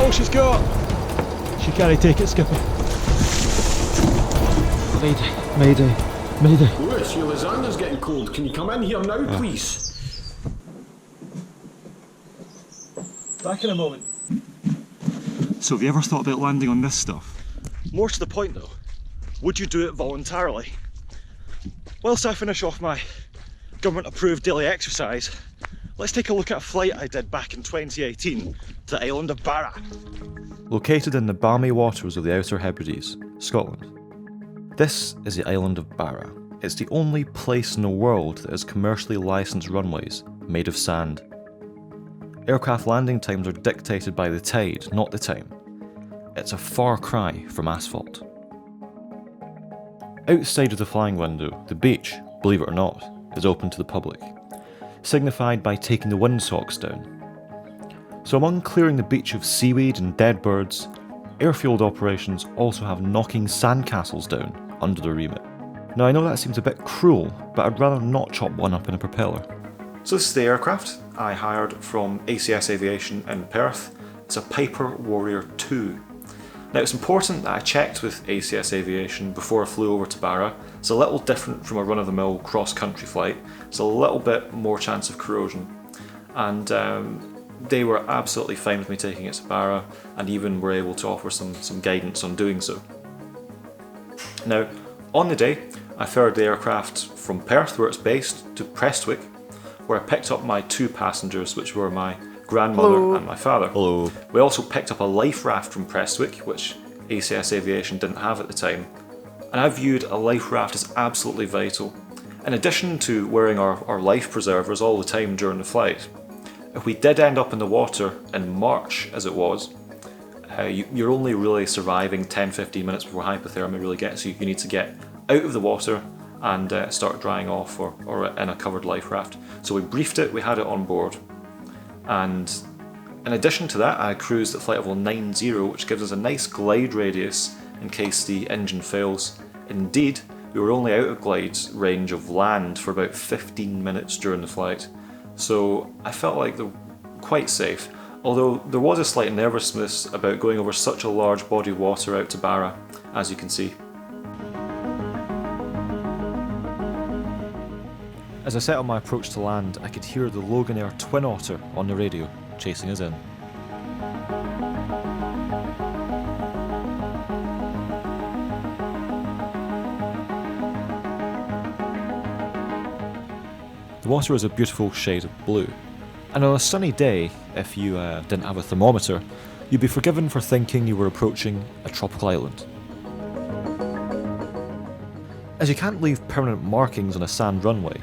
all she's got. She can't take it, skipper. Mayday. Lewis, your Lysander's getting cold. Can you come in here now, please? Back in a moment. So have you ever thought about landing on this stuff? More to the point though, would you do it voluntarily? Whilst I finish off my government approved daily exercise, let's take a look at a flight I did back in 2018 to the island of Barra. Located in the balmy waters of the Outer Hebrides, Scotland. This is the island of Barra. It's the only place in the world that has commercially licensed runways made of sand. Aircraft landing times are dictated by the tide, not the time. It's a far cry from asphalt. Outside of the flying window, the beach, believe it or not, is open to the public, signified by taking the windsocks down. So among clearing the beach of seaweed and dead birds, airfield operations also have knocking sandcastles down under the remit. Now I know that seems a bit cruel, but I'd rather not chop one up in a propeller. So this is the aircraft I hired from ACS Aviation in Perth. It's a Piper Warrior 2. Now it's important that I checked with ACS Aviation before I flew over to Barra. It's a little different from a run-of-the-mill cross-country flight. It's a little bit more chance of corrosion. And they were absolutely fine with me taking it to Barra, and even were able to offer some guidance on doing so. Now, on the day, I ferried the aircraft from Perth, where it's based, to Prestwick, where I picked up my 2 passengers, which were my grandmother and my father. Hello. We also picked up a life raft from Prestwick, which ACS Aviation didn't have at the time, and I viewed a life raft as absolutely vital. In addition to wearing our life preservers all the time during the flight, if we did end up in the water in March, as it was, you're only really surviving 10-15 minutes before hypothermia really gets you. You need to get out of the water and start drying off or in a covered life raft. So we briefed it, we had it on board. And in addition to that, I cruised at flight level 90, which gives us a nice glide radius in case the engine fails. Indeed, we were only out of glide range of land for about 15 minutes during the flight. So I felt like they're quite safe, although there was a slight nervousness about going over such a large body of water out to Barra, as you can see. As I set on my approach to land, I could hear the Loganair Twin Otter on the radio, chasing us in. The water is a beautiful shade of blue, and on a sunny day, if you didn't have a thermometer, you'd be forgiven for thinking you were approaching a tropical island. As you can't leave permanent markings on a sand runway,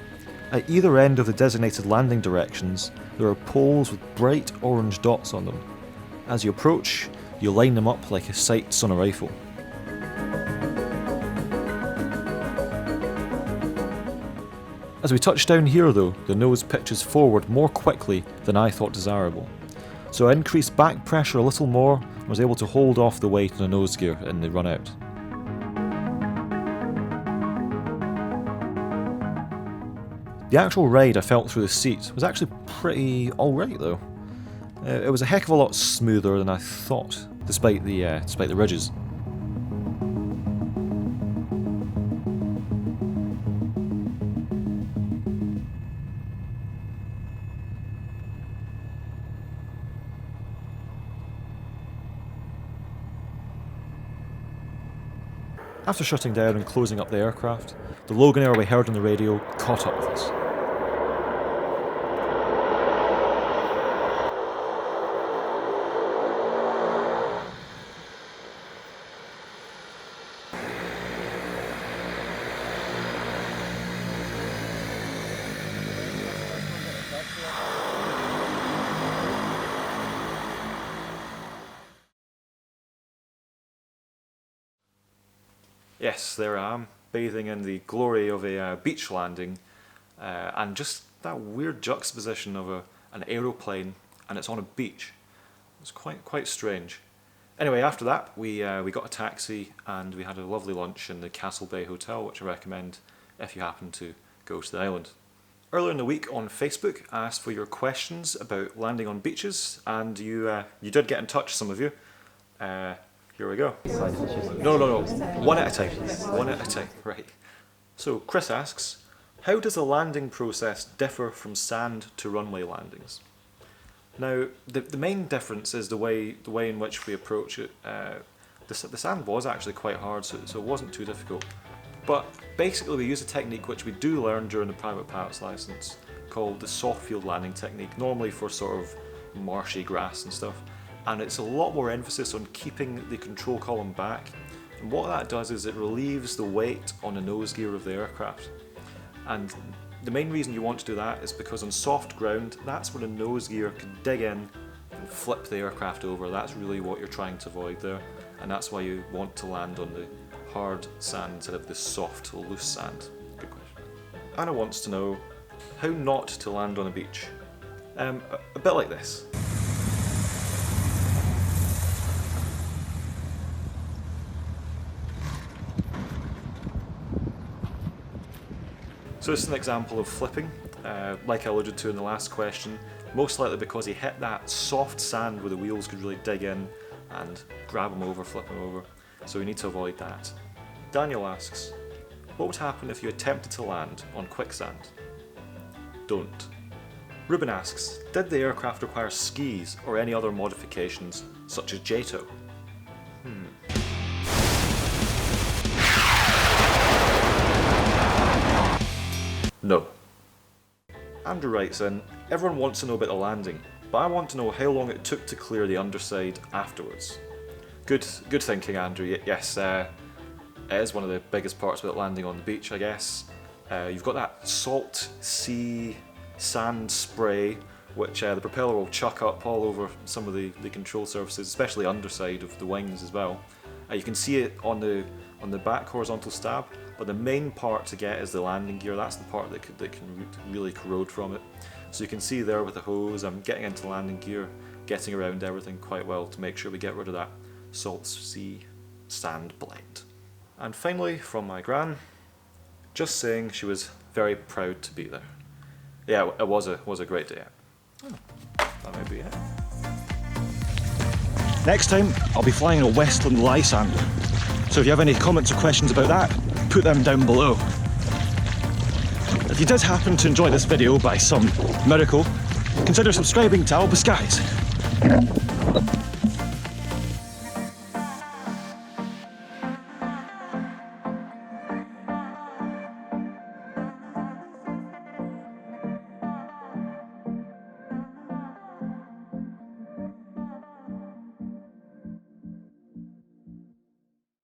at either end of the designated landing directions, there are poles with bright orange dots on them. As you approach, you line them up like a sights on a rifle. As we touch down here though, the nose pitches forward more quickly than I thought desirable. So I increased back pressure a little more and was able to hold off the weight on the nose gear in the run out. The actual ride I felt through the seat was actually pretty alright though. It was a heck of a lot smoother than I thought, despite the ridges. After shutting down and closing up the aircraft, the Loganair we heard on the radio caught up with us. Yes, there I am, bathing in the glory of a beach landing, and just that weird juxtaposition of an aeroplane, and it's on a beach. It's quite strange. Anyway, after that, we got a taxi and we had a lovely lunch in the Castle Bay Hotel, which I recommend if you happen to go to the island. Earlier in the week on Facebook, I asked for your questions about landing on beaches, and you did get in touch, some of you. Here we go. No. One at a time. One at a time, right. So Chris asks, how does the landing process differ from sand to runway landings? Now, the main difference is the way in which we approach it. The sand was actually quite hard, so it wasn't too difficult. But basically we use a technique which we do learn during the private pilot's license, called the soft field landing technique, normally for sort of marshy grass and stuff. And it's a lot more emphasis on keeping the control column back. And what that does is it relieves the weight on the nose gear of the aircraft. And the main reason you want to do that is because on soft ground, that's where the nose gear can dig in and flip the aircraft over. That's really what you're trying to avoid there. And that's why you want to land on the hard sand instead of the soft, loose sand. Good question. Anna wants to know how not to land on a beach. A bit like this. So this is an example of flipping, like I alluded to in the last question, most likely because he hit that soft sand where the wheels could really dig in and grab him over, flip him over, so we need to avoid that. Daniel asks, what would happen if you attempted to land on quicksand? Don't. Ruben asks, did the aircraft require skis or any other modifications, such as JATO? No. Andrew writes in, everyone wants to know about the landing, but I want to know how long it took to clear the underside afterwards. Good thinking, Andrew. Yes, it is one of the biggest parts about landing on the beach, I guess. You've got that salt sea sand spray, which the propeller will chuck up all over some of the control surfaces, especially underside of the wings as well. You can see it on the back horizontal stab, but the main part to get is the landing gear. That's the part that can really corrode from it. So you can see there with the hose, I'm getting into landing gear, getting around everything quite well to make sure we get rid of that salt sea sand blend. And finally, from my gran, just saying she was very proud to be there. Yeah, it was a great day. That might be it. Next time, I'll be flying a Westland Lysander. So if you have any comments or questions about that, put them down below. If you did happen to enjoy this video by some miracle, consider subscribing to Alba Skies.